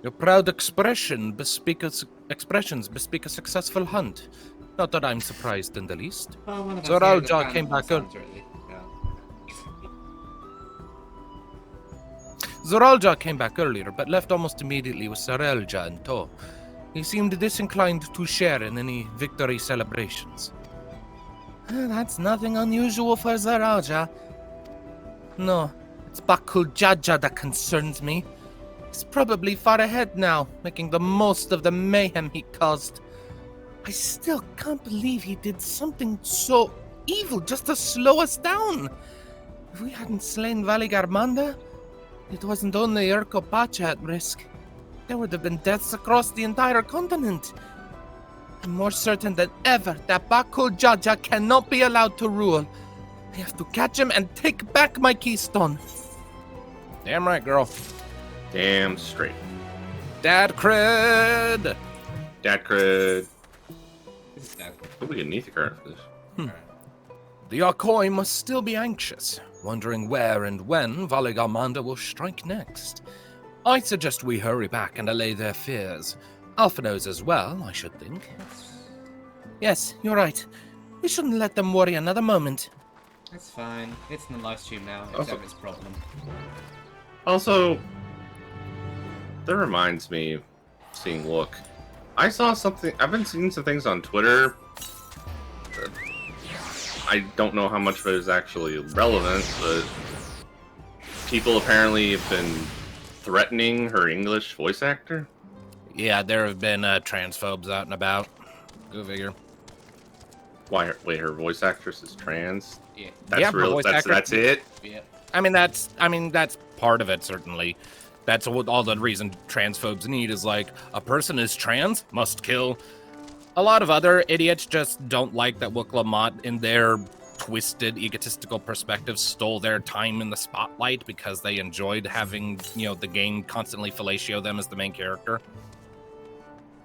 Your proud expressions bespeak a successful hunt. Not that I'm surprised in the least. Well, one of us Tural here is a fan came of back Hassan's, really. Yeah. Zoralja came back earlier, but left almost immediately with Sarelja in tow. He seemed disinclined to share in any victory celebrations. That's nothing unusual for Zoralja. No, it's Bakul Jaja that concerns me. He's probably far ahead now, making the most of the mayhem he caused. I still can't believe he did something so evil just to slow us down. If we hadn't slain Valigarmanda, it wasn't only Urko Pacha at risk. There would have been deaths across the entire continent. I'm more certain than ever that Bakul Jaja cannot be allowed to rule. I have to catch him and take back my keystone. Damn right, girl. Damn straight. Dad cred. Dad cred. This is Dad. Oh, we get an ether card for this. Alright. The Akoi must still be anxious, wondering where and when Valigarmanda will strike next. I suggest we hurry back and allay their fears. Alpha knows as well, I should think. Yes, you're right. We shouldn't let them worry another moment. It's fine. It's in the live stream now. It's Also- Everett's problem. Also, that reminds me, seeing Look. I saw something, I've been seeing some things on Twitter. I don't know how much of it is actually relevant, but people apparently have been threatening her English voice actor. Yeah, there have been transphobes out and about. Go figure. Why? Wait, her voice actress is trans? Yeah. That's Yeah, her real. voice That's actress- it. Yeah. I mean, that's part of it, certainly. That's what all the reason transphobes need is like, a person is trans, must kill. A lot of other idiots just don't like that Wook Lamont, in their twisted, egotistical perspective, stole their time in the spotlight because they enjoyed having, the game constantly fellatio them as the main character.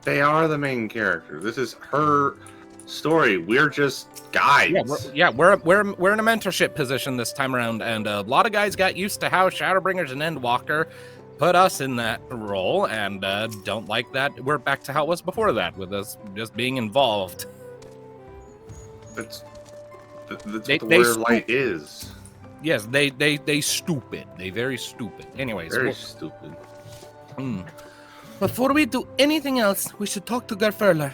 They are the main character. This is her story. We're just guides. We're in a mentorship position this time around, and a lot of guys got used to how Shadowbringers and Endwalker put us in that role, and don't like that. We're back to how it was before that, with us just being involved. That's what the They Warrior scoop. Light is. Yes, they stupid. They very stupid. Anyways, Very stupid. before we do anything else, we should talk to Gurfurlur.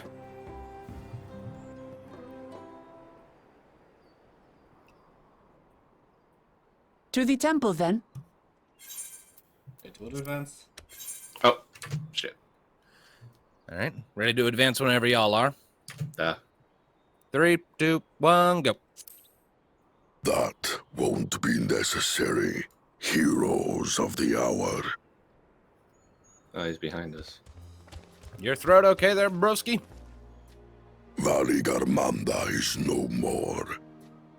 To the temple, then. It would advance. Oh, shit. All right, ready to advance whenever y'all are. 3, 2, 1, go. That won't be necessary, heroes of the hour. Oh, he's behind us. Your throat okay there, broski? Valigarmanda is no more.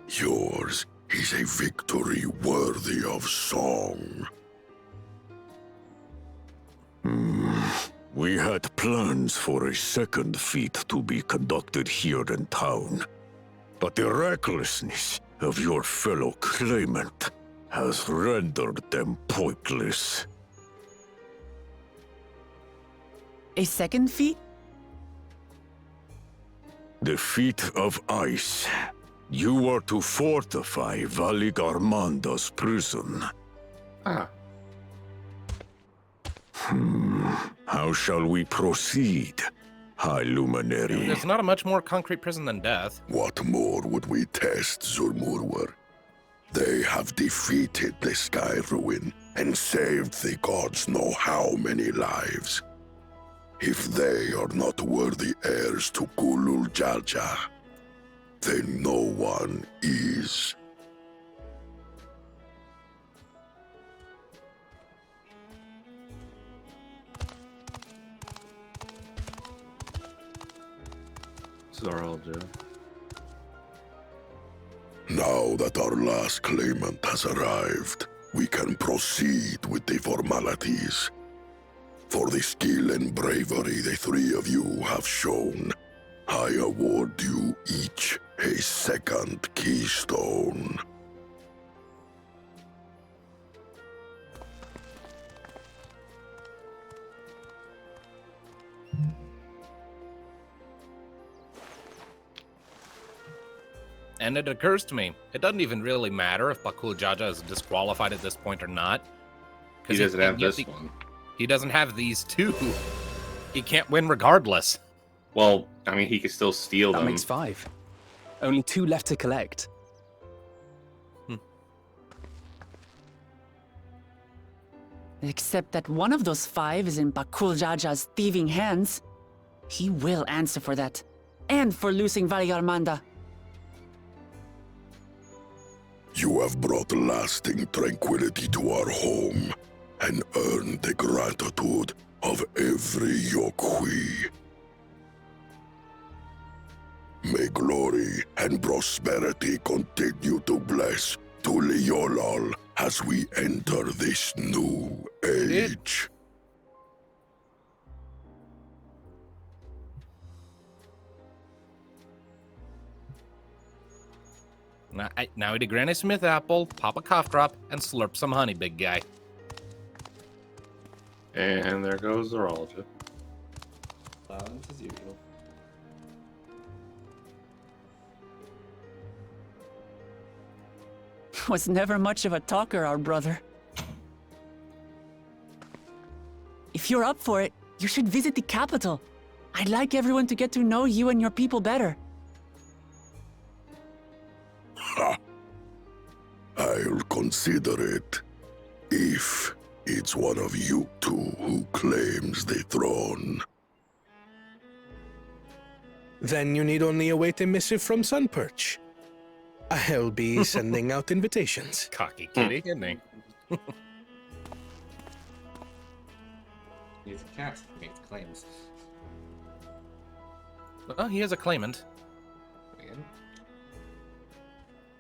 Yours is a victory worthy of song. We had plans for a second feat to be conducted here in town, but the recklessness of your fellow claimant has rendered them pointless. A second feat? The feat of ice. You are to fortify Valigarmanda's prison. Ah. How shall we proceed, High Luminary? There's not a much more concrete prison than death. What more would we test, Zulmurwar? They have defeated the Sky Ruin and saved the gods know how many lives. If they are not worthy heirs to Kulul Jalja, then no one is. Zoralja. Now that our last claimant has arrived, we can proceed with the formalities. For the skill and bravery the three of you have shown, I award you each a second keystone. And it occurs to me, it doesn't even really matter if Bakul Jaja is disqualified at this point or not. He doesn't have this one. He doesn't have these two. He can't win regardless. Well, I mean, he could still steal That them. makes 5. Only 2 left to collect. Except that one of those 5 is in Bakul Jaja's thieving hands. He will answer for that. And for losing Valiarmanda. You have brought lasting tranquility to our home and earned the gratitude of every Yokhui. May glory and prosperity continue to bless Tuliyollal as we enter this new age. Now eat a Granny Smith apple, pop a cough drop, and slurp some honey, big guy. And there goes the Zoologist. Balance as usual. Was never much of a talker, our brother. If you're up for it, you should visit the capital. I'd like everyone to get to know you and your people better. Ha! I'll consider it. If it's one of you two who claims the throne. Then you need only await a missive from Sunperch. I'll be sending out invitations. Cocky kitty, isn't he? He's a cat. He makes claims. Well, he is a claimant. Again.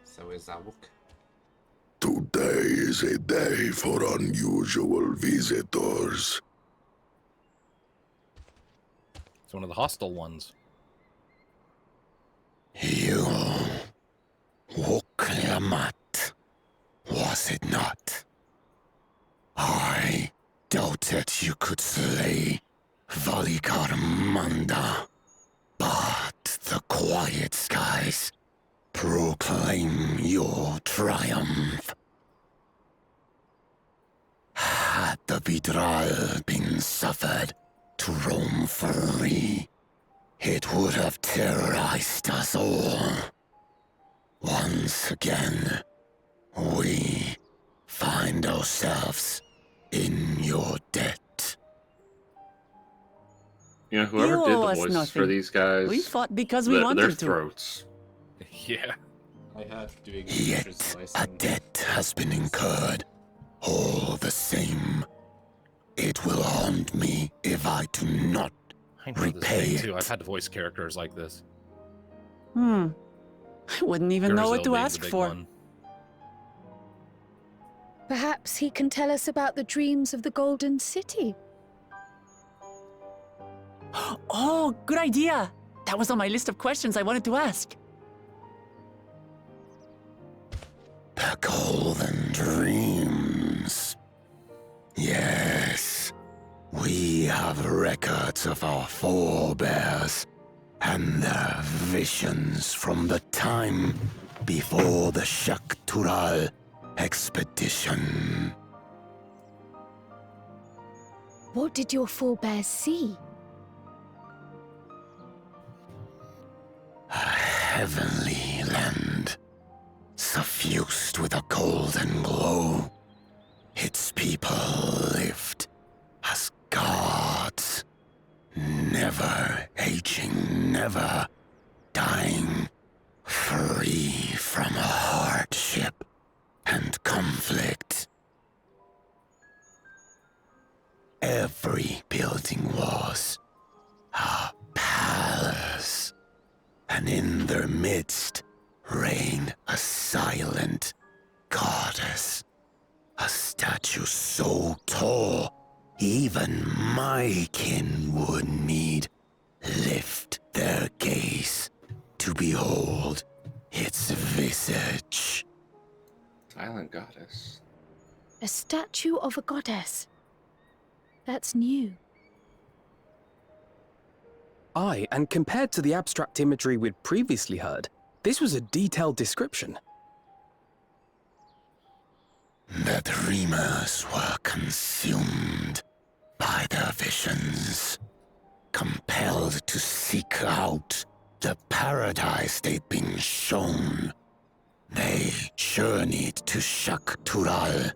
So is Zawuk. Today is a day for unusual visitors. It's one of the hostile ones. You Wukliamat, was it not? I doubted you could slay Valikarmanda, but the quiet skies proclaim your triumph. Had the Vidral been suffered to roam free, it would have terrorized us all. Once again, we find ourselves in your debt. You know, whoever You did owe the us voices nothing. for these guys, We fought because we their wanted to. throats. Yeah. I heard doing Yet a debt has been incurred. All the same, it will haunt me if I do not I know this repay thing it. too. I've had to voice characters like this. I wouldn't even know what to Gurfurlur being the ask big for. one. Perhaps he can tell us about the dreams of the Golden City. Oh, good idea. That was on my list of questions I wanted to ask. The golden dreams. Yes, we have records of our forebears and their visions from the time before the Tural expedition. What did your forebears see? A heavenly land, suffused with a golden glow. Its people lived as gods, never aging, never dying, free from hardship and conflict. Every building was a palace, and in their midst reigned a silent goddess, a statue so tall even my kin would need lift their gaze to behold its visage. Silent goddess. A statue of a goddess. That's new. Aye, and compared to the abstract imagery we'd previously heard, This was a detailed description. The dreamers were consumed by their visions, compelled to seek out the paradise they'd been shown. They journeyed to Tural,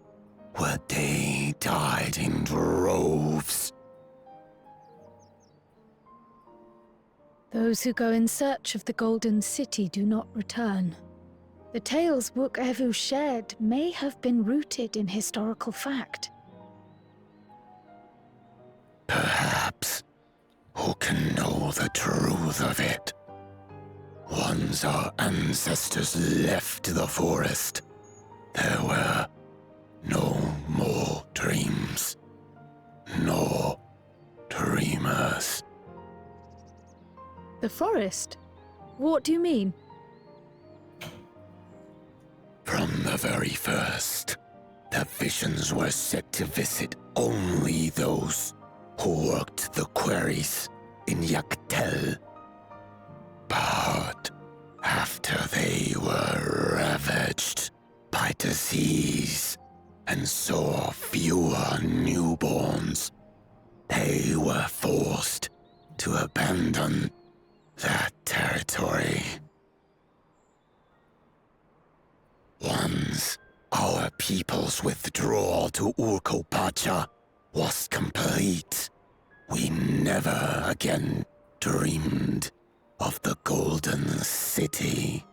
where they died in droves. Those who go in search of the Golden City do not return. The tales Book Evu shared may have been rooted in historical fact. Perhaps. Who can know the truth of it? Once our ancestors left the forest, there were no more dreams. No dreamers. The forest? What do you mean? From the very first, the visions were set to visit only those who worked the quarries in Yak Tel. But after they were ravaged by disease and saw fewer newborns, they were forced to abandon that territory. Once our people's withdrawal to Urkopacha was complete, we never again dreamed of the Golden City.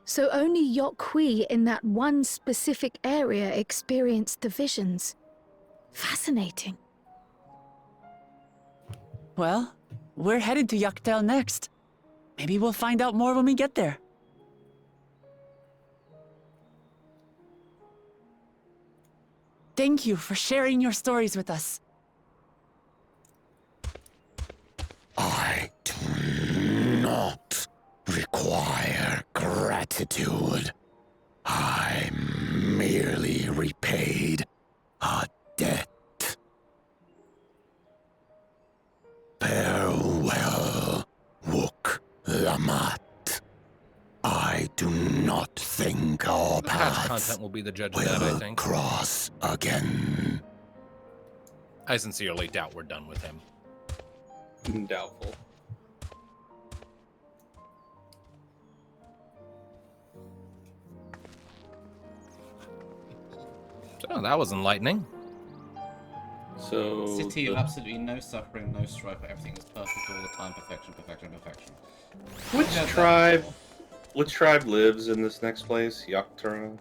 So only Yokhui in that one specific area experienced the visions. Fascinating. Well, we're headed to Yak Tel next. Maybe we'll find out more when we get there. Thank you for sharing your stories with us. I do not require gratitude. I merely repaid a debt. Farewell, Wook Lamat. I do not think our The patch paths content will be the judge of that, I will think. cross again. I sincerely doubt we're done with him. Doubtful. So that was enlightening. So City of absolutely no suffering, no strife, everything is perfect all the time. Perfection, perfection, perfection. which I've heard that tribe? before. Which tribe lives in this next place? Yak Tel?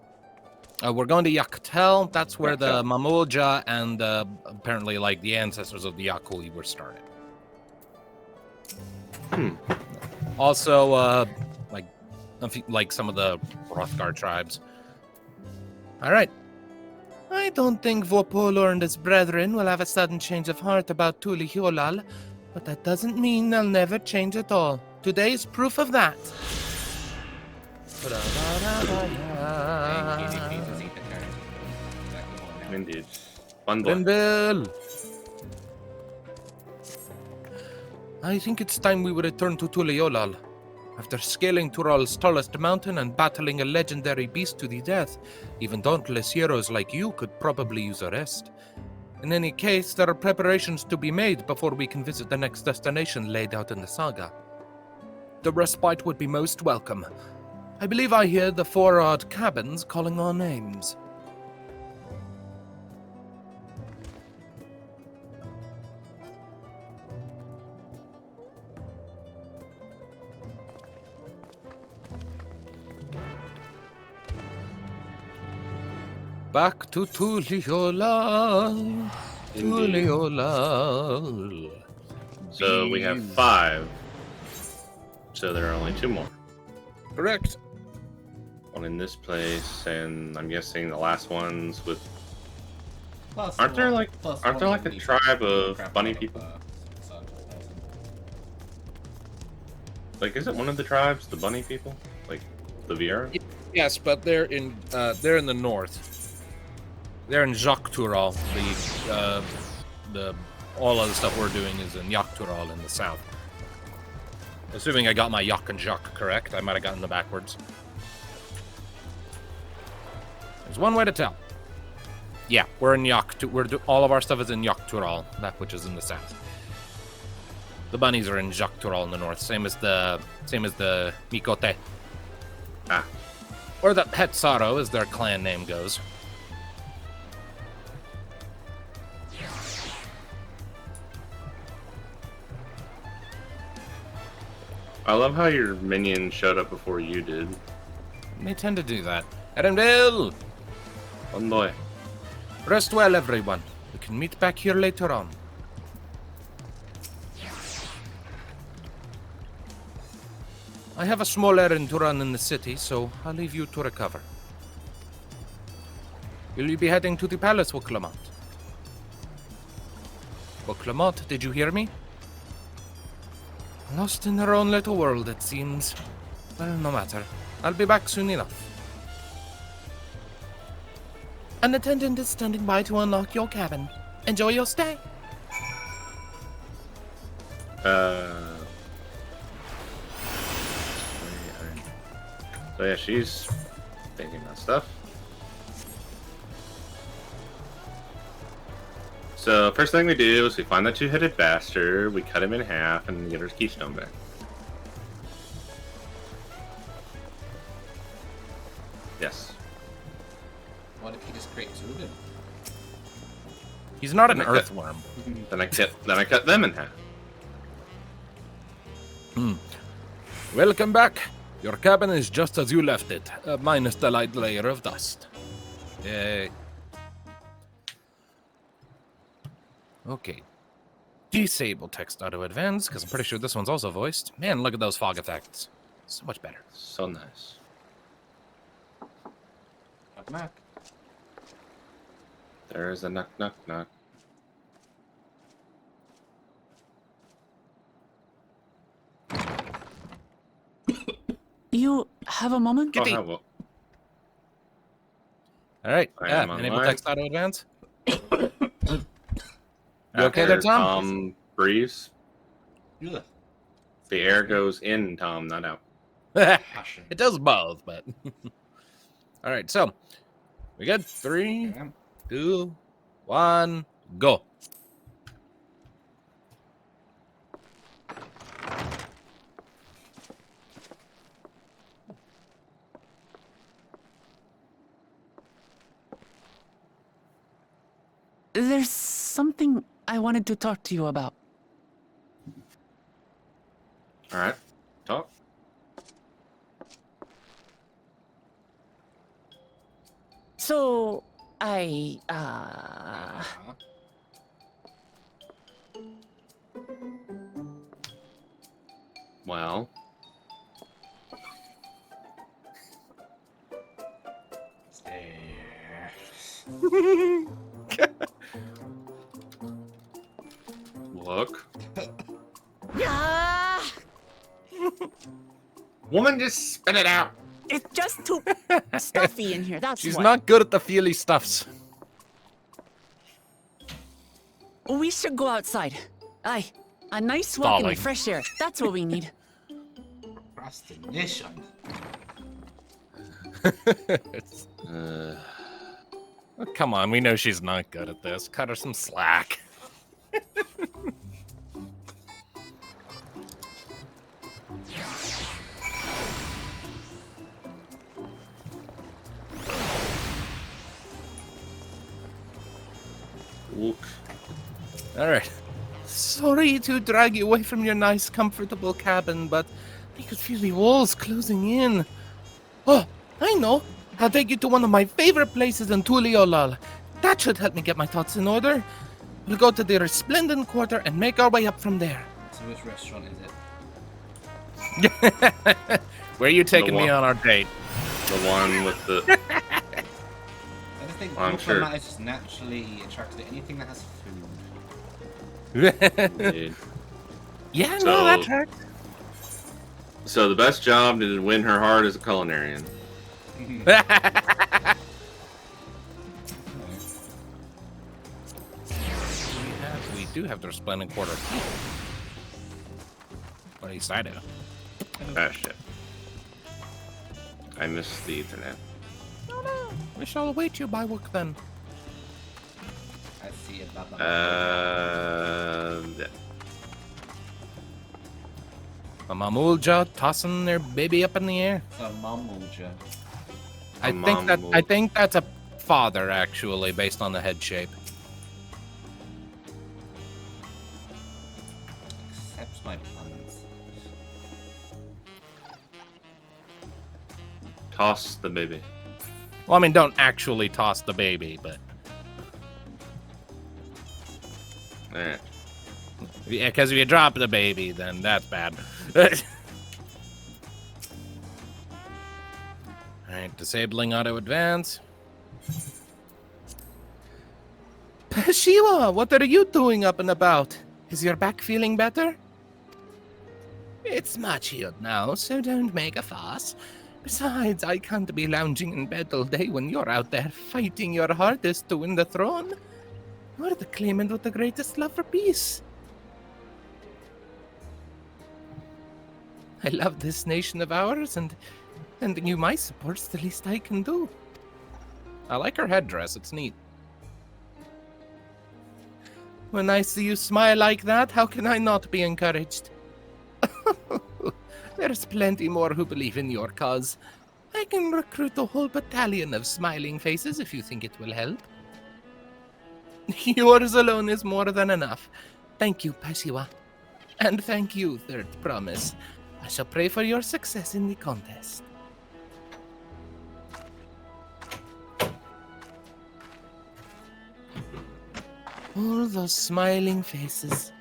We're going to Yak Tel. That's where Yak the Tel. Mamulja and apparently like the ancestors of the Yakui were started. Also, like some of the Hrothgar tribes. All right. I don't think Gurfurlur and his brethren will have a sudden change of heart about Tuliyollal, but that doesn't mean they'll never change at all. Today is proof of that. Indeed. Fun blood. Bill. I think it's time we return to Tuliyollal. After scaling Tural's tallest mountain and battling a legendary beast to the death, even dauntless heroes like you could probably use a rest. In any case, there are preparations to be made before we can visit the next destination laid out in the saga. The respite would be most welcome. I believe I hear the 4 odd cabins calling our names. Back to Tuliyollal. Tuliyollal. So we have 5. So there are only 2 more. Correct. One in this place, and I'm guessing the last one's with. Plus Aren't there one- like plus aren't there one like a needs tribe to of crap bunny out of, people? Sun person. Like, is it one of the tribes, the bunny people, like the Viera? Yes, but they're in the north. They're in Yak Tural. The all of the stuff we're doing is in Yak Tural in the south. Assuming I got my Yak and Jacques correct. I might have gotten them backwards. There's one way to tell. Yeah, we're in Yak. All of our stuff is in Yak Tural, that which is in the south. The bunnies are in Yak Tural in the north, same as the Mikote. Ah. Or the Hetsaro, as their clan name goes. I love how your minion showed up before you did. They tend to do that. Erendil! One boy. Rest well, everyone. We can meet back here later on. I have a small errand to run in the city, so I'll leave you to recover. Will you be heading to the palace, Wuklamot? Wuklamot, did you hear me? Lost in her own little world, it seems. Well, no matter. I'll be back soon enough. An attendant is standing by to unlock your cabin. Enjoy your stay. So yeah, she's thinking that stuff. So first thing we do is we find that two-headed bastard, we cut him in half, and get her keystone back. Yes. Why did he just create two of them? He's not an Then I cut- earthworm. Then I cut them in half. Welcome back. Your cabin is just as you left it, minus the light layer of dust. Yay. Okay. Disable text auto advance, because I'm pretty sure this one's also voiced. Man, look at those fog effects. So much better. So nice. Knock, knock. There's a knock, knock, knock. You have a moment? Oh, how well. All right. I Yeah, am enable online. text auto advance. You okay there, Tom? Tom breathes. Ugh. The air goes in, Tom, not out. Passion. It does both, but. All right, so we got 3, Yeah. 2, 1, go. There's something I wanted to talk to you about. All right, talk. So, Well, Stare. look. Ah, Woman, just spit it out. it's just too stuffy in here, that's She's why. not good at the feely stuffs. We should go outside. Aye, a nice walk in the Stalling. fresh air. That's what we need. Procrastination. Uh, Oh, come on, we know she's not good at this. Cut her some slack. Ook. All right. Sorry to drag you away from your nice, comfortable cabin, but I could feel the walls closing in. Oh, I know. I'll take you to one of my favorite places in Tuliyollal. That should help me get my thoughts in order. We'll go to the Resplendent Quarter and make our way up from there. So which restaurant is it? Where are you taking me one. on our date? The one with the. I just think I'm sure. Gurfurlur is just naturally attracted to anything that has food. Dude. Yeah, So- no, that tracks. So the best job to win her heart is a culinarian. We do have the Resplendent Quarter. Or At least I do. Ah, shit. I missed the internet. No, no. We shall await you by work then. I see it. Yeah. A Mamulja tossing their baby up in the air. It's a Mamulja. I think that's a father, actually, based on the head shape. Accepts my puns. Toss the baby. Well, I mean, don't actually toss the baby, but... Eh. Yeah, because if you drop the baby, then that's bad. Alright, disabling auto advance. Shiva, what are you doing up and about? Is your back feeling better? It's much healed now, so don't make a fuss. Besides, I can't be lounging in bed all day when you're out there fighting your hardest to win the throne. You're the claimant with the greatest love for peace. I love this nation of ours, and lending you my support's the least I can do. I like her headdress, it's neat. When I see you smile like that, how can I not be encouraged? There's plenty more who believe in your cause. I can recruit a whole battalion of smiling faces if you think it will help. Yours alone is more than enough. Thank you, Pasiwa. And thank you, Third Promise. I shall pray for your success in the contest. All those smiling faces.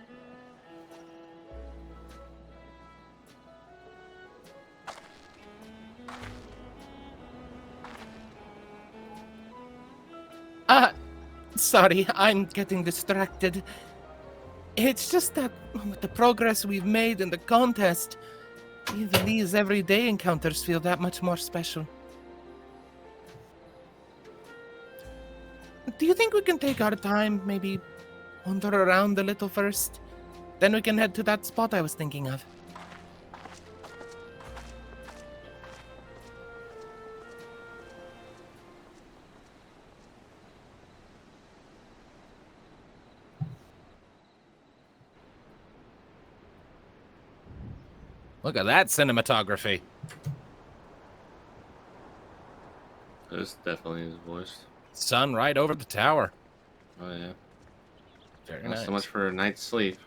Sorry, I'm getting distracted. It's just that with the progress we've made in the contest, even these everyday encounters feel that much more special. Do you think we can take our time, maybe wander around a little first? Then we can head to that spot I was thinking of. Look at that cinematography. That's definitely his voice. Sun right over the tower. Oh yeah. Very Not nice. so much for a night's sleep.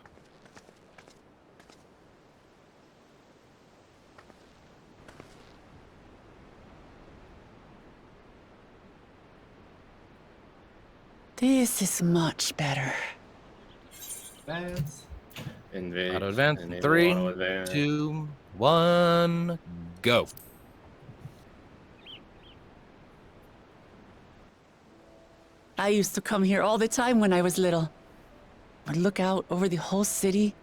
This is much better. Advance. Invade. Auto advance. enable 3, auto advance. 2, 1, go. I used to come here all the time when I was little. Would look out over the whole city,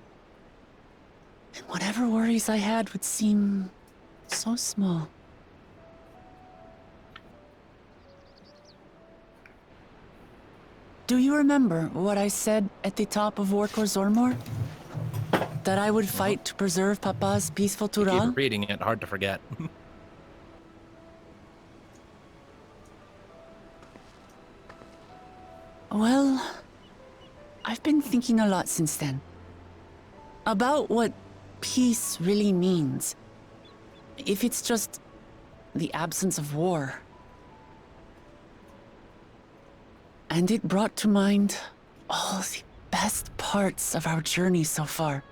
and whatever worries I had would seem so small. Do you remember what I said at the top of Warkor Zormor? That I would fight to preserve Papa's peaceful Keep Tural? repeating it, hard to forget. Well, I've been thinking a lot since then. About what peace really means. If it's just the absence of war. And it brought to mind all the best parts of our journey so far.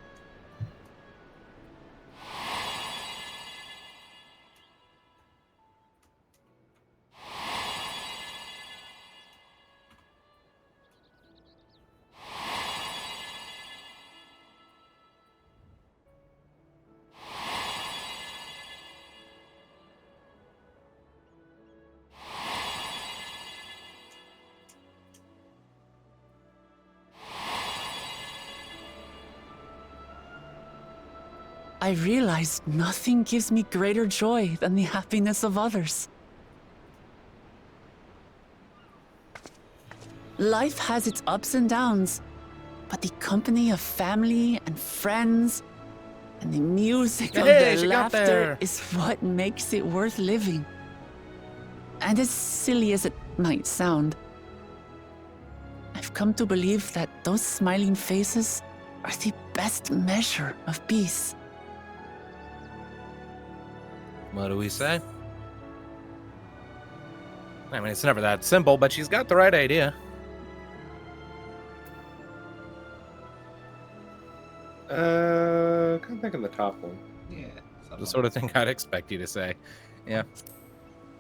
I realized nothing gives me greater joy than the happiness of others. Life has its ups and downs, but the company of family and friends, And the music of Hey, their she got laughter there. is what makes it worth living. And as silly as it might sound, I've come to believe that those smiling faces are the best measure of peace. What do we say? I mean, it's never that simple, but she's got the right idea. Come back in the top one. Yeah. The sort of thing I'd expect you to say. Yeah.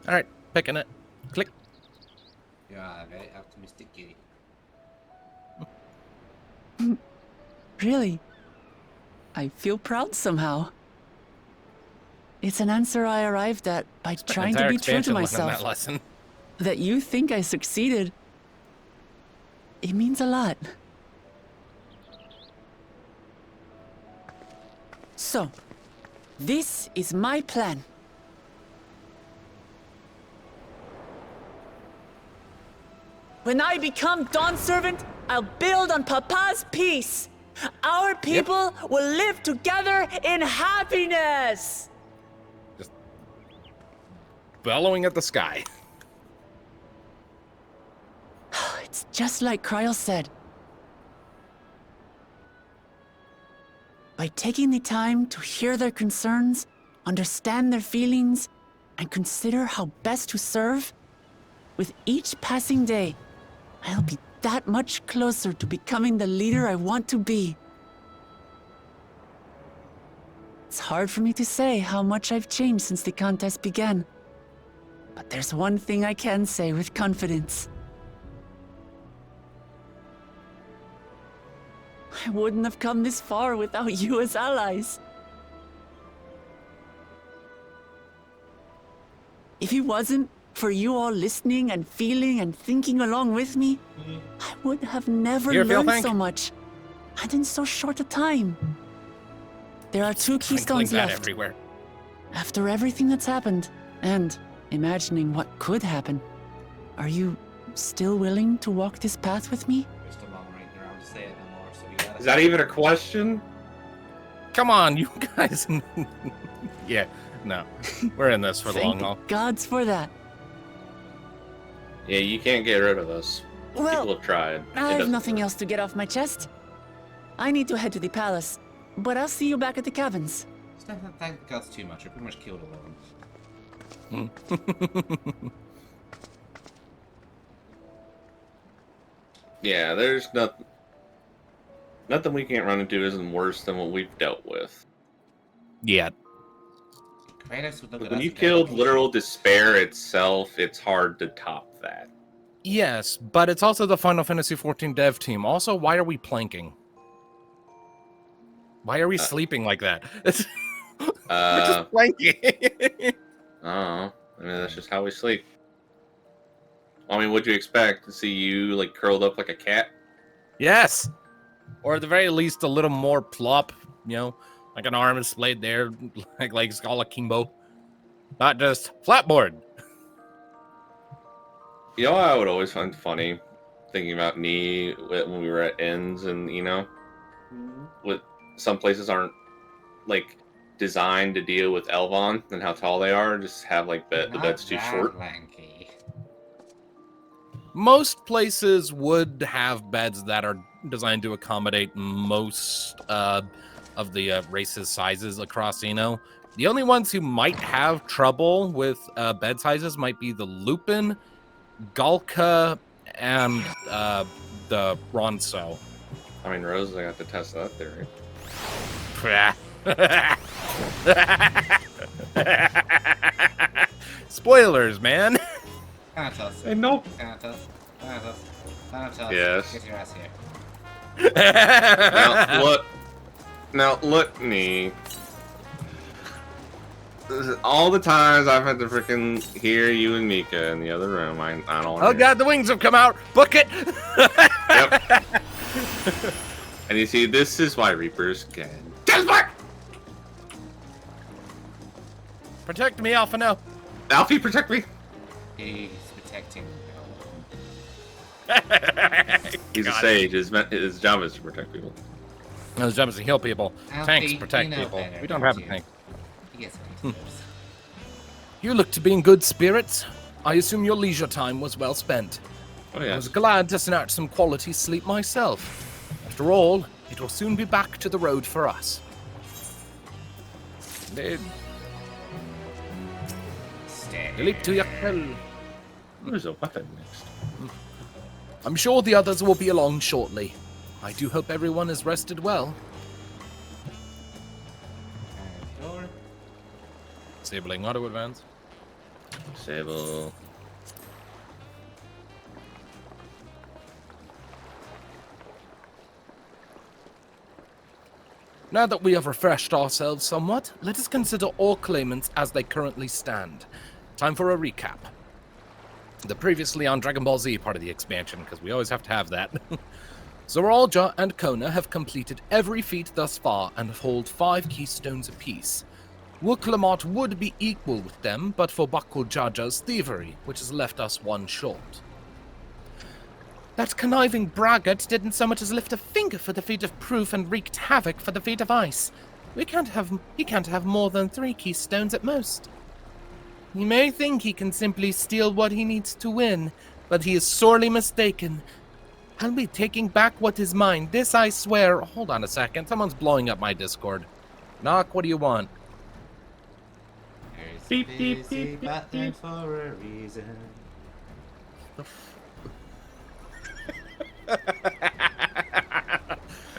All right, picking it. Click. You are a very optimistic kitty. Really? I feel proud somehow. It's an answer I arrived at by trying to Entire be true to expansion learning myself. That lesson. That you think I succeeded, it means a lot. So, this is my plan. When I become Dawn Servant, I'll build on Papa's peace. Our people will live together in happiness. Bellowing at the sky. It's just like Kryl said. By taking the time to hear their concerns, understand their feelings, and consider how best to serve, with each passing day, I'll be that much closer to becoming the leader I want to be. It's hard for me to say how much I've changed since the contest began. But there's one thing I can say with confidence. I wouldn't have come this far without you as allies. If it wasn't for you all listening and feeling and thinking along with me, I would have never learned so much, and in so short a time. There are 2 keystones left. Everywhere. After everything that's happened, and imagining what could happen, are you still willing to walk this path with me? We're still long right around to say it no more, so we gotta. Is that even a question? Come on, you guys. Yeah, no. We're in this for the long haul. Thank gods for that. Yeah, you can't get rid of us. Well, People have tried. I have nothing else to get off my chest. I need to head to the palace, but I'll see you back at the cabins. Thank the gods too much. We pretty much killed all of them. Yeah, there's nothing we can't run into isn't worse than what we've dealt with. Yeah. Kratos would look at When us you and killed go, literal despair itself, it's hard to top that. Yes, but it's also the Final Fantasy XIV dev team. Also, why are we planking? Why are we sleeping like that? We're just planking. I mean, that's just how we sleep. I mean, what'd you expect? To see you, like, curled up like a cat? Yes. Or at the very least, a little more plop, you know, like an arm is splayed there, like legs all akimbo. Not just flatboard. You know what I would always find funny? Thinking about me when we were at Ends and, you know, with some places aren't, like, designed to deal with Elvon and how tall they are, just have, like, the bed's too short. Lanky. Most places would have beds that are designed to accommodate most of the races' sizes across Eno. The only ones who might have trouble with bed sizes might be the Lupin, Galka, and the Ronso. I mean, Rose, I got to test that theory. Spoilers, man. Thanatos. Hey, nope. Thanatos. Yes. Get your ass here. Now look, me. All the times I've had to freaking hear you and Mika in the other room, I don't. Oh god, the wings have come out. Book it. Yep. And you see, this is why Reapers can. Protect me, Alpha. No. Alfie, protect me. He's protecting. He's a sage. His job is to protect people. Those jobs to heal people. Tanks Alfie, protect you know people. better, We don't have a you? tank. He gets what he deserves. You look to be in good spirits. I assume your leisure time was well spent. Oh I yes. was glad to snatch some quality sleep myself. After all, it will soon be back to the road for us. They leap to Yak Tel. There's a weapon next. I'm sure the others will be along shortly. I do hope everyone has rested well. Disabling auto advance. Disable. Now that we have refreshed ourselves somewhat, let us consider all claimants as they currently stand. Time for a recap. The previously on Dragon Ball Z part of the expansion, because we always have to have that. Zoraal and Kona have completed every feat thus far and hold 5 keystones apiece. Wooklamot would be equal with them, but for Bakul Jaja's thievery, which has left us 1 short. That conniving braggart didn't so much as lift a finger for the feat of proof and wreaked havoc for the feat of ice. He can't have more than 3 keystones at most. He may think he can simply steal what he needs to win, but he is sorely mistaken. I'll be taking back what is mine, this I swear. Hold on a second, someone's blowing up my Discord. Knock, what do you want? There's Beep, a beep, busy beep, beep, bathroom beep. for a reason.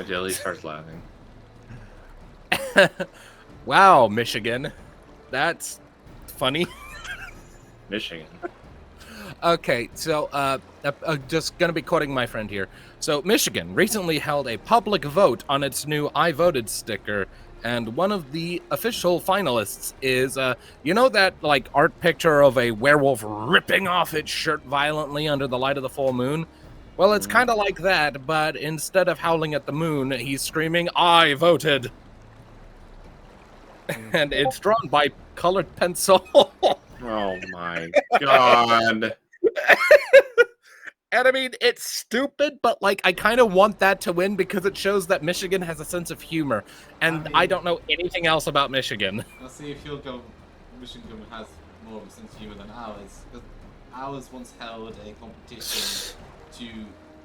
Jelly starts laughing. Wow, Michigan. That's funny. Michigan. Okay, so just gonna be quoting my friend here. So Michigan recently held a public vote on its new I Voted sticker, and one of the official finalists is, you know that, like, art picture of a werewolf ripping off its shirt violently under the light of the full moon? Well, it's kind of like that, but instead of howling at the moon, he's screaming, "I voted!" And it's drawn by colored pencil. Oh my god. And I mean, it's stupid, but like, I kind of want that to win because it shows that Michigan has a sense of humor. And I don't know anything else about Michigan. Let's see if Michigan has more of a sense of humor than ours. Because ours once held a competition to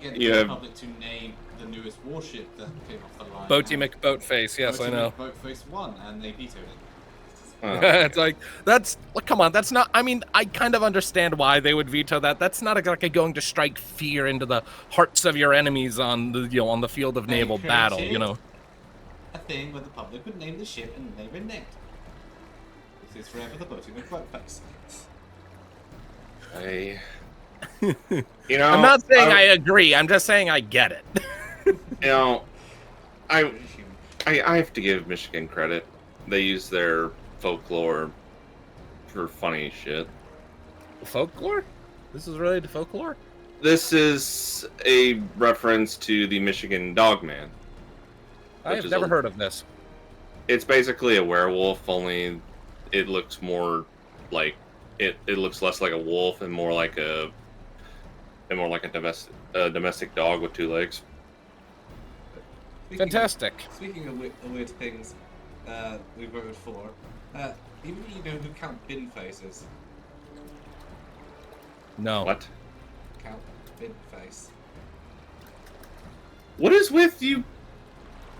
get the public to name the newest warship that came off the line. Boaty McBoatface, yes, I know. Boatface won, and they vetoed it. It's like, come on, that's not, I mean, I kind of understand why they would veto that. That's not exactly going to strike fear into the hearts of your enemies on the, on the field of naval battle, you know. A thing where the public would name the ship and they reneged. This is forever the Boaty McBoatface. You know, I'm not saying I agree, I'm just saying I get it. You know, I have to give Michigan credit. They use their folklore for funny shit. Folklore? This is related to folklore? This is a reference to the Michigan Dogman. I have never heard of this. It's basically a werewolf, only it looks more like it looks less like a wolf and more like a domestic dog with 2 legs. Fantastic. Speaking of weird things we voted for, even you know who Count Binface is? No. What? Count Binface. What is with you?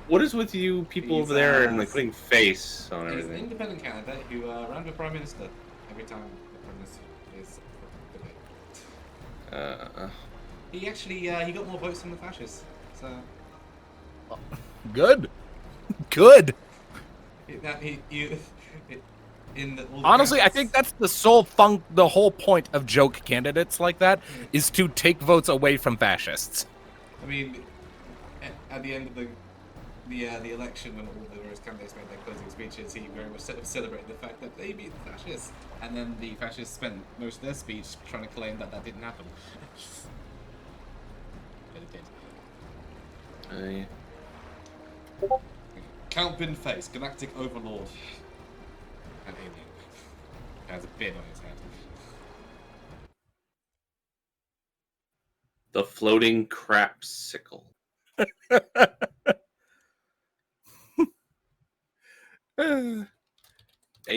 What is with you people He's, over there and like putting face on He's an everything? independent candidate who ran for Prime Minister every time the Prime Minister is debate. He actually he got more votes than the fascists. So good. Good. Honestly, I think that's the the whole point of joke candidates like that is to take votes away from fascists. I mean, at the end of the election, when all the various candidates made their closing speeches, he very much celebrated the fact that they beat the fascists, and then the fascists spent most of their speech trying to claim that didn't happen. But it did. Count Binface, Galactic Overlord. An alien. Has a beard on his head. The floating crapsicle.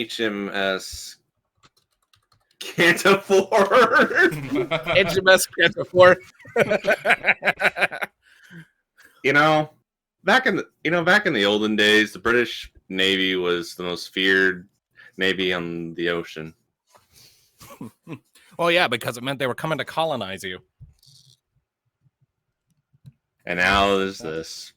HMS can't afford. HMS can't afford. Back in the olden days, the British Navy was the most feared navy on the ocean. Well, yeah, because it meant they were coming to colonize you. And now there's this.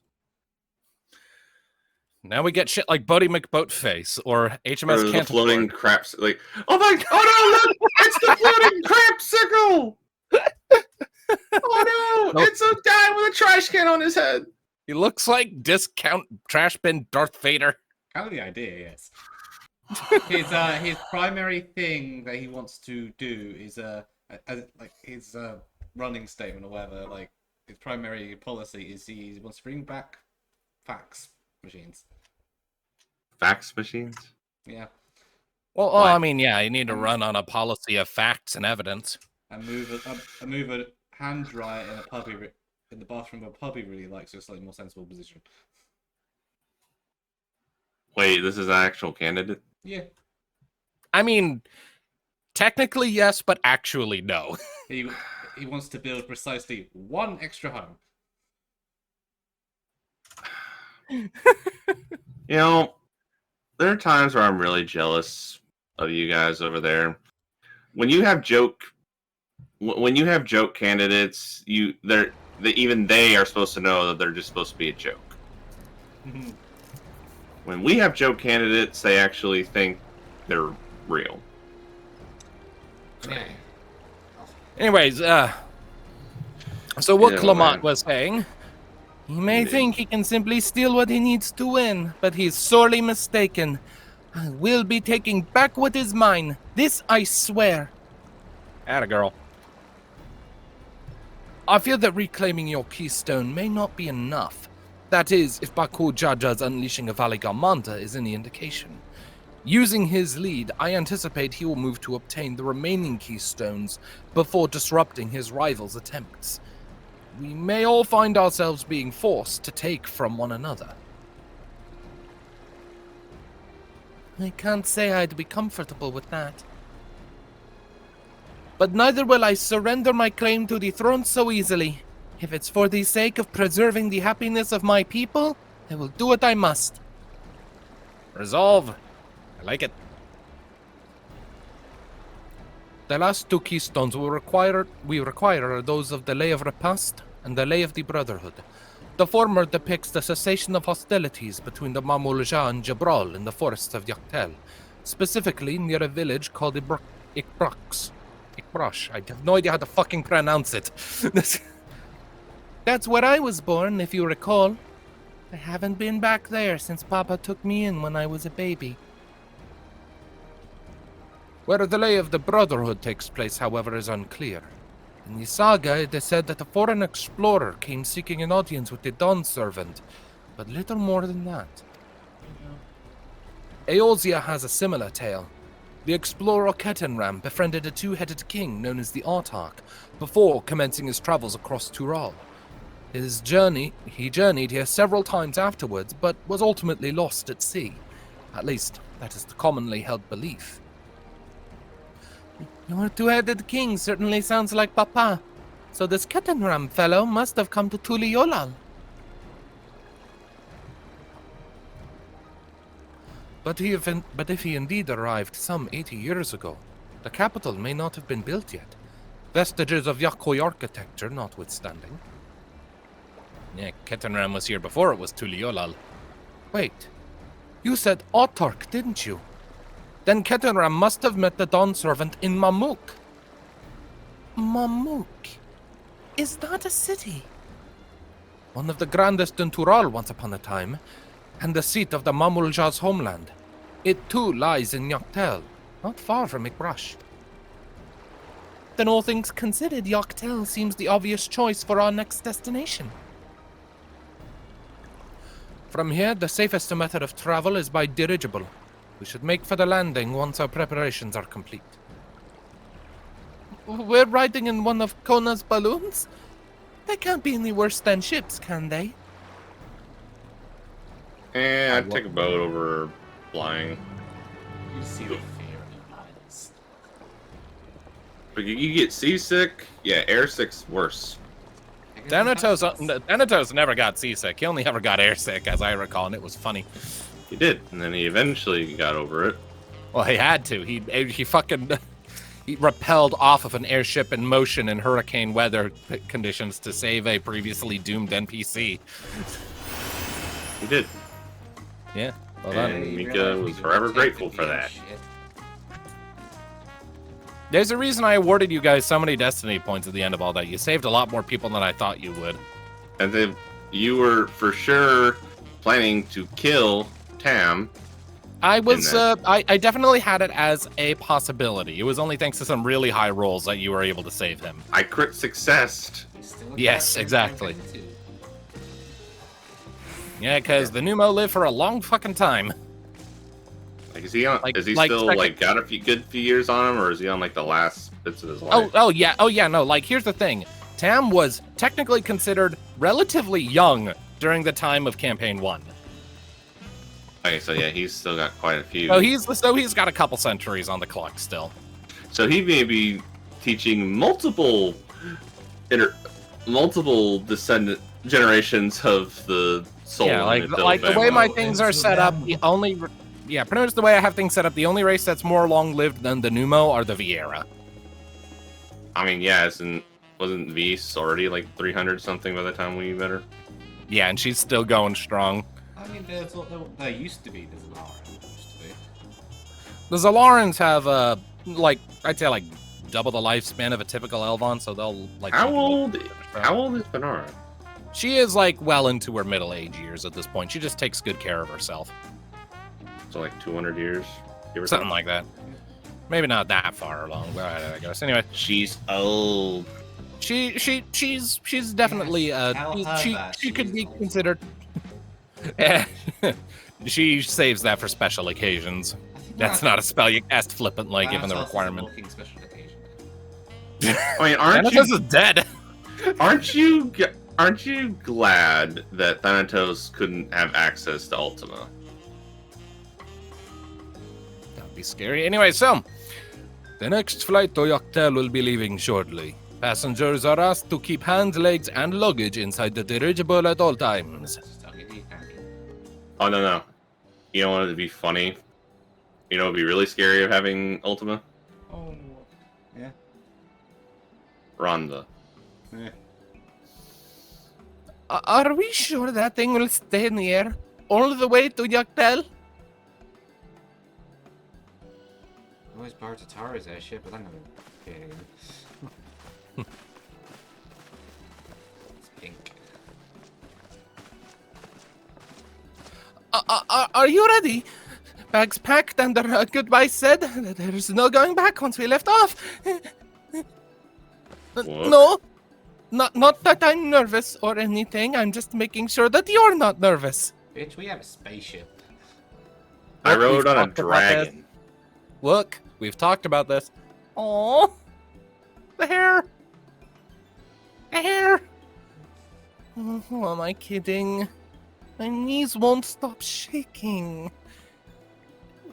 Now we get shit like Buddy McBoatface or HMS Or the can't floating afford. craps. Like, oh no, look! It's the floating crapsicle! Oh no! Nope. It's a guy with a trash can on his head. He looks like discount trash bin Darth Vader. Kind of the idea, yes. His primary thing that he wants to do is like his running statement or whatever. Like his primary policy is he wants to bring back fax machines. Fax machines? Yeah. Well, I mean, yeah, you need to run on a policy of facts and evidence. And move a hand dryer in a pub in the bathroom of a pub he really likes to a slightly more sensible position. Wait, this is an actual candidate? Yeah. I mean, technically yes, but actually no. He wants to build precisely one extra home. There are times where I'm really jealous of you guys over there. When you have joke candidates, even they are supposed to know that they're just supposed to be a joke. When we have joke candidates, they actually think they're real. Yeah. Anyways, so what Yeah, Clement man. was saying, he may think he can simply steal what he needs to win, but he's sorely mistaken. I will be taking back what is mine. This I swear. Atta girl. I feel that reclaiming your keystone may not be enough. That is, if Baku Jaja's unleashing of Aligamanda is any indication. Using his lead, I anticipate he will move to obtain the remaining keystones before disrupting his rival's attempts. We may all find ourselves being forced to take from one another. I can't say I'd be comfortable with that. But neither will I surrender my claim to the throne so easily. If it's for the sake of preserving the happiness of my people, I will do what I must. Resolve. I like it. The last two keystones we require are those of the Lay of Repast and the Lay of the Brotherhood. The former depicts the cessation of hostilities between the Mamulja and Jabral in the forests of Yak Tel, specifically near a village called Ikbrash. I have no idea how to fucking pronounce it. That's where I was born, if you recall. I haven't been back there since Papa took me in when I was a baby. Where the Lay of the Brotherhood takes place, however, is unclear. In the saga, it is said that a foreign explorer came seeking an audience with the Dawn servant, but little more than that. Eorzea has a similar tale. The explorer Ketenram befriended a two-headed king known as the Autarch before commencing his travels across Tural. He journeyed here several times afterwards, but was ultimately lost at sea. At least, that is the commonly held belief. Your two-headed king certainly sounds like Papa. So this Ketenram fellow must have come to Tuliyollal. But if he indeed arrived some 80 years ago, the capital may not have been built yet. Vestiges of Yakoi architecture notwithstanding. Yeah, Ketenram was here before it was Tuliyollal. Wait, you said Autarch, didn't you? Then Ketenram must have met the Dawn servant in Mamuk. Mamuk? Is that a city? One of the grandest in Tural once upon a time, and the seat of the Mamulja's homeland. It too lies in Yak Tel, not far from Ikbrash. Then all things considered, Yak Tel seems the obvious choice for our next destination. From here, the safest method of travel is by dirigible. We should make for the landing once our preparations are complete. We're riding in one of Kona's balloons? They can't be any worse than ships, can they? I'd take a boat over flying. You see the fear in her eyes. But you get seasick, yeah, airsick's worse. Thanatos never got seasick. He only ever got airsick, as I recall, and it was funny. He did, and then he eventually got over it. Well, he had to. He rappelled off of an airship in motion in hurricane weather conditions to save a previously doomed NPC. He did. Yeah. Well done. And Mika was forever grateful for that. There's a reason I awarded you guys so many destiny points at the end of all that. You saved a lot more people than I thought you would. And then you were for sure planning to kill Tam. I was, I definitely had it as a possibility. It was only thanks to some really high rolls that you were able to save him. I crit successed. Yes, exactly. Yeah, because the Numo lived for a long fucking time. Like, is he on? Like- is he like still second- like got a few years on him, or is he on like the last bits of his life? Oh yeah. No, like here's the thing. Tam was technically considered relatively young during the time of Campaign 1. Okay, so yeah, he's still got quite a few. So he's got a couple centuries on the clock still. So he may be teaching multiple descendant generations of the soul. Yeah, line of like the way Dovemo. my things are set up, the only pretty much the way I have things set up, the only race that's more long-lived than the Numo are the Vieira. I mean, yeah, wasn't V's already like 300 something by the time we met her? Yeah, and she's still going strong. I mean, there used to be the Zalaran. The Zalarans have I'd say like double the lifespan of a typical Elvon, so they'll like. How old is Benara? She is like well into her middle-age years at this point. She just takes good care of herself. So like 200 years, give or Something take? like that. Maybe not that far along, but I guess. Anyway, She's old. she's definitely Tell her she that could she's be old. considered. She saves that for special occasions. That's not a spell you cast flippantly, given the requirement. Special occasion. I mean, aren't Thanatos you is dead. aren't you glad that Thanatos couldn't have access to Ultima? That would be scary. Anyway, so the next flight to Yak Tel will be leaving shortly. Passengers are asked to keep hands, legs, and luggage inside the dirigible at all times. Oh no. You don't want it to be funny. You know, it'd be really scary of having Ultima. Oh, yeah. Rhonda. Yeah. Are we sure that thing will stay in the air all the way to Yak Tel? Always borrowed Tatara's airship, but I'm gonna get it. It's pink. Are you ready? Bags packed and goodbye said. There's no going back once we left off. No, not that I'm nervous or anything. I'm just making sure that you're not nervous. Bitch, we have a spaceship. I Look, rode we've on a talked about this. dragon. Look, we've talked about this. Oh, the hair. The hair. Oh, who am I kidding? My knees won't stop shaking.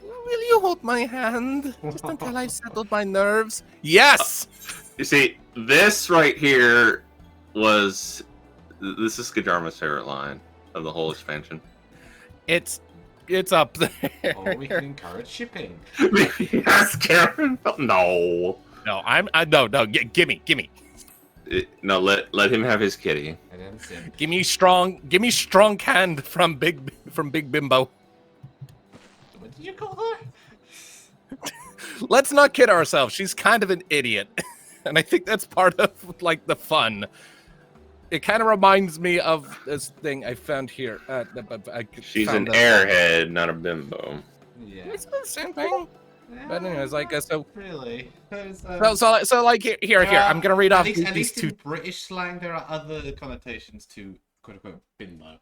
Will you hold my hand just until I've settled my nerves? Yes! You see, this right here this is Skajarma's favorite line of the whole expansion. It's up there. Or we can encourage shipping. Yes, Karen. No. No, gimme. No, let him have his kitty. And then Sim. Give me strong hand from Big Bimbo. What did you call her? Let's not kid ourselves. She's kind of an idiot. And I think that's part of like the fun. It kind of reminds me of this thing I found here. She's an airhead, not a bimbo. Yeah. It's the same thing. But anyways, like so. Really? So like here. I'm gonna read off at these least two. in British slang, there are other connotations to quote unquote bimbo.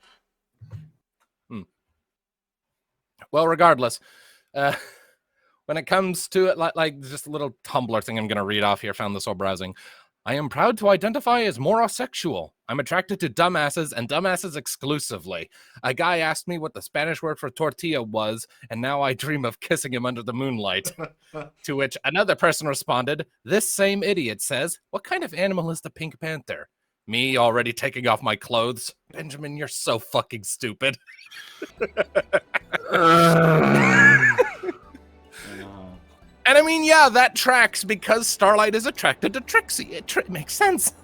Well, regardless, when it comes to it, like just a little Tumblr thing I'm gonna read off here. Found this while browsing. I am proud to identify as morosexual. I'm attracted to dumbasses and dumbasses exclusively. A guy asked me what the Spanish word for tortilla was, and now I dream of kissing him under the moonlight. To which another person responded, this same idiot says, what kind of animal is the Pink Panther? Me already taking off my clothes. Benjamin, you're so fucking stupid. And I mean, yeah, that tracks because Starlight is attracted to Trixie. It makes sense.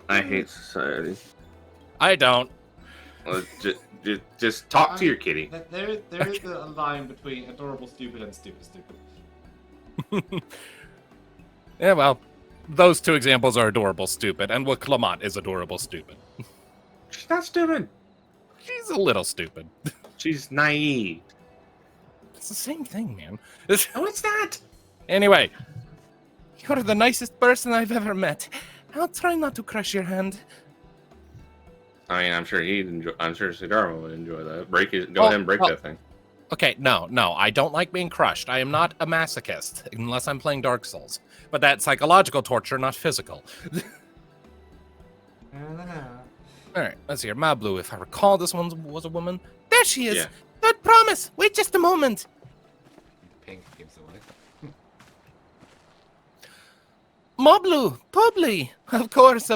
I hate society. I don't. Well, just talk to your kitty. There is a line between adorable stupid and stupid stupid. Yeah, well, those two examples are adorable stupid, and what Clement is adorable stupid. She's not stupid. She's a little stupid. She's naive. It's the same thing, man. No, it's not. Anyway, you're the nicest person I've ever met. I'll try not to crush your hand. I mean, I'm sure he'd enjoy. I'm sure Cigar would enjoy that. Go ahead and break that thing. Okay, no, I don't like being crushed. I am not a masochist, unless I'm playing Dark Souls. But that's psychological torture, not physical. Alright, let's see here. Mablu, if I recall, this one was a woman. There she is! Yeah. Good promise! Wait just a moment! Pink gives away. Mablu! Publi! Of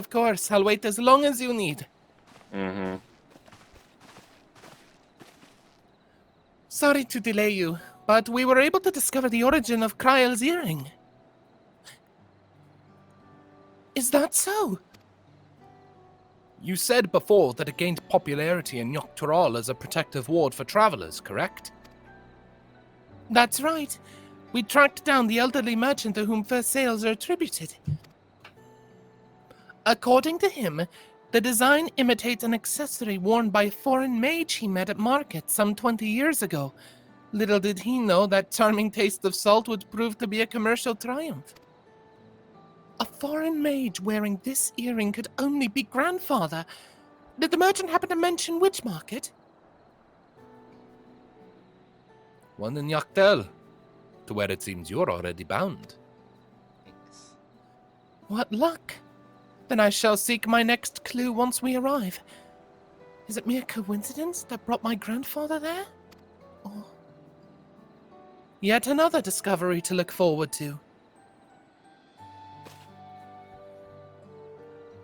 course. I'll wait as long as you need. Mm-hmm. Sorry to delay you, but we were able to discover the origin of Kryle's earring. Is that so? You said before that it gained popularity in Yak Tural as a protective ward for travelers, correct? That's right. We tracked down the elderly merchant to whom first sales are attributed. According to him, the design imitates an accessory worn by a foreign mage he met at market some 20 years ago. Little did he know that charming taste of salt would prove to be a commercial triumph. A foreign mage wearing this earring could only be grandfather. Did the merchant happen to mention which market? One in Yak Tel, to where it seems you're already bound. Thanks. What luck! Then I shall seek my next clue once we arrive. Is it mere coincidence that brought my grandfather there? Or yet another discovery to look forward to.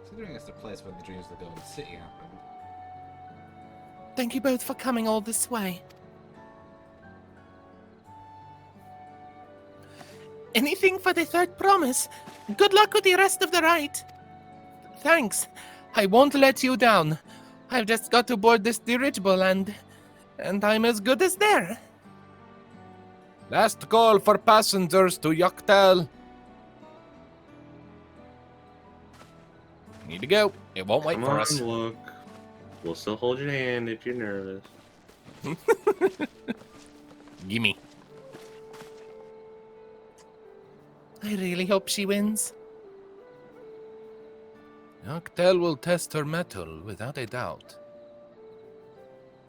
Considering it's the place where the dreams of the Golden City happened. Thank you both for coming all this way. Anything for the third promise? Good luck with the rest of the rite. Thanks. I won't let you down. I've just got to board this dirigible and I'm as good as there. Last call for passengers to Yak Tel. Need to go. It won't wait Come for on, us. look. We'll still hold your hand if you're nervous. Gimme. I really hope she wins. Yak Tel will test her mettle, without a doubt.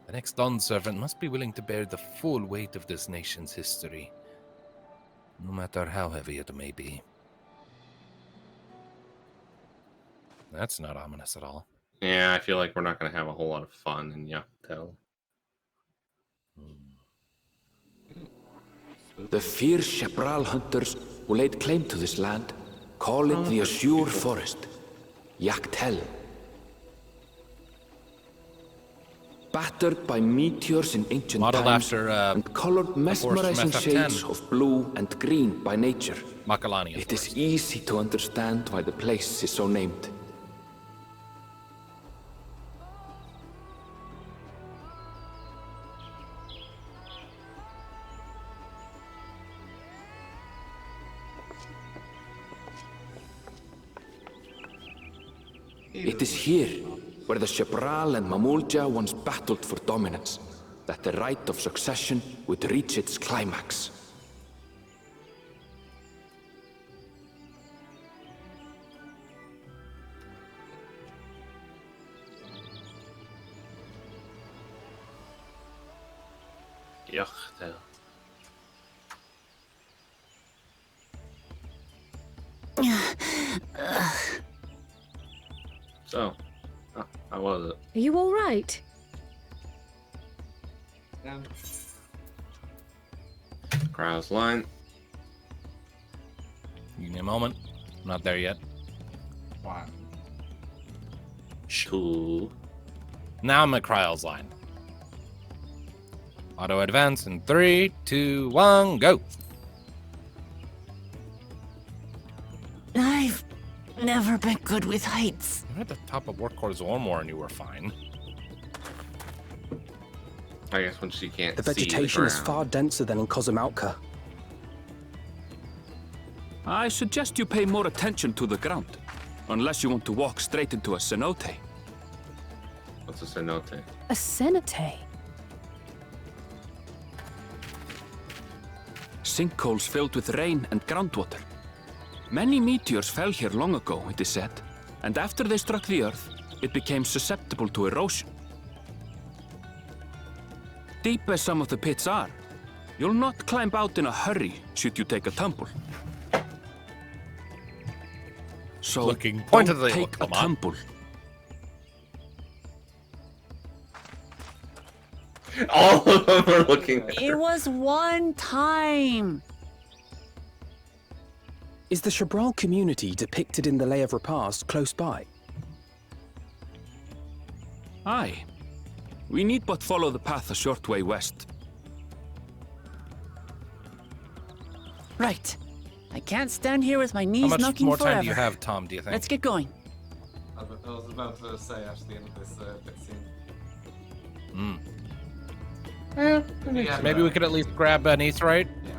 The next Dawn servant must be willing to bear the full weight of this nation's history, no matter how heavy it may be. That's not ominous at all. Yeah, I feel like we're not going to have a whole lot of fun in Yak Tel. The fierce Chapral hunters who laid claim to this land call it the Azure Forest, Yak Tel. Battered by meteors in ancient Modeled times after, and colored mesmerizing FF10. shades of blue and green by nature, Makalani, of it course. is easy to understand why the place is so named. It is here, where the Chapral and Mamulja once battled for dominance, that the right of succession would reach its climax. Yak Tel. Oh, how was it? Are you all right? Crow's line. Give me a moment. I'm not there yet. Wow. Two. Now I'm at Kryle's line. Auto advance in 3, 2, 1, go. I've never been good with heights. You're at the top of Workhorse Ormore and you were fine. I guess when she can't The see vegetation is ground. far denser than in Kozumauka. I suggest you pay more attention to the ground, unless you want to walk straight into a cenote. What's a cenote? A cenote? Sinkholes filled with rain and groundwater. Many meteors fell here long ago, it is said, and after they struck the Earth, it became susceptible to erosion. Deep as some of the pits are, you'll not climb out in a hurry should you take a tumble. So Looking don't pointedly, take a come on. tumble. All of them are looking at It her. was one time. Is the Shabral community depicted in the Lay of Repast close by? Aye. We need but follow the path a short way west. Right. I can't stand here with my How knees much knocking more forever. time do you have, Tom, do you think? Let's get going. I was about to say actually in this bit Hmm. scene. Yeah, Maybe we could at least grab an Aetheryte. Yeah.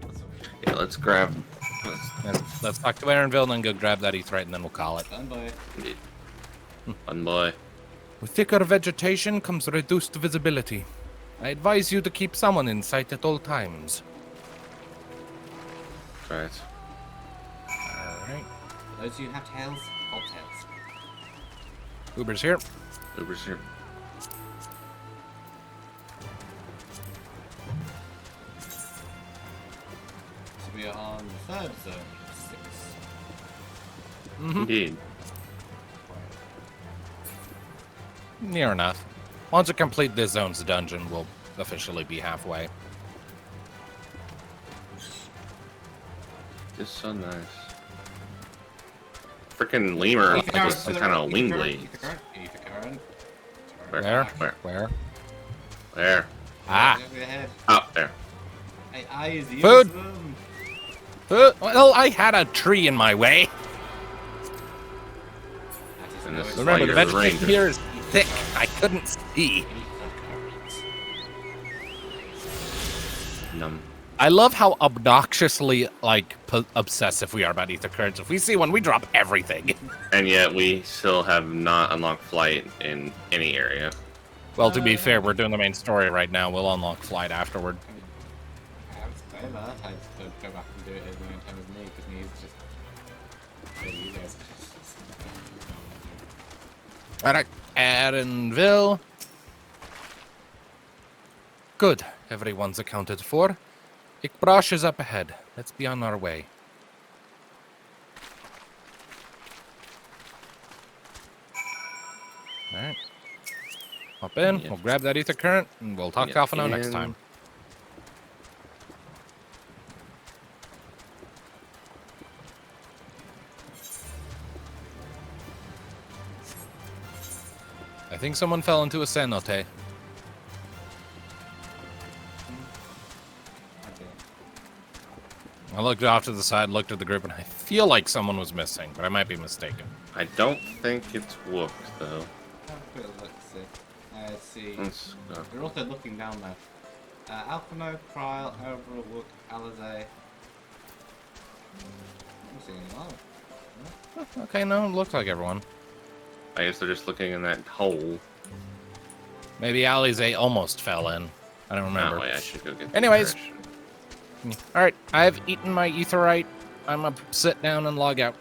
That's okay. Yeah, let's grab. Let's talk to Aaronville and then go grab that Aetheryte and then we'll call it. Done by. Fun boy. With thicker vegetation comes reduced visibility. I advise you to keep someone in sight at all times. Right. Alright. Those of you who have tails, hold tails. Uber's here. Uber's here. So we are on the third zone of 6. Indeed. Near enough. Once we complete this zone's dungeon, we'll officially be halfway. It's so nice. Freaking lemur with some kind of wing blades. Where? Where? Where? Where? Ah! Up there. I is Food! them. Well, I had a tree in my way. And this is why Remember, the you're the vegetation ranger. here is thick. I couldn't see. Num. I love how obnoxiously, obsessive we are about ether currents. If we see one, we drop everything. And yet we still have not unlocked flight in any area. Well, to be fair, we're doing the main story right now. We'll unlock flight afterward. I would say that. I just don't go back and do it at the same time as me because me is just. Kill you guys. Alright, Aaronville. Good. Everyone's accounted for. Ikbrash is up ahead. Let's be on our way. Alright. Hop in, Yeah. we'll grab that ether current, and we'll talk to Alphino next time. I think someone fell into a cenote. I looked off to the side, looked at the group, and I feel like someone was missing, but I might be mistaken. I don't think it's Wook, though. Let's see. Let's go. We're also looking down there. Alphino, Kryl, Overall, Wook, Alizé. I'm seeing a lot. Okay, no, it looks like everyone. I guess they're just looking in that hole. Maybe Alizé almost fell in. I don't remember. That way I should go get the Anyways. trash. Alright, I've eaten my Aetheryte. I'm gonna sit down and log out.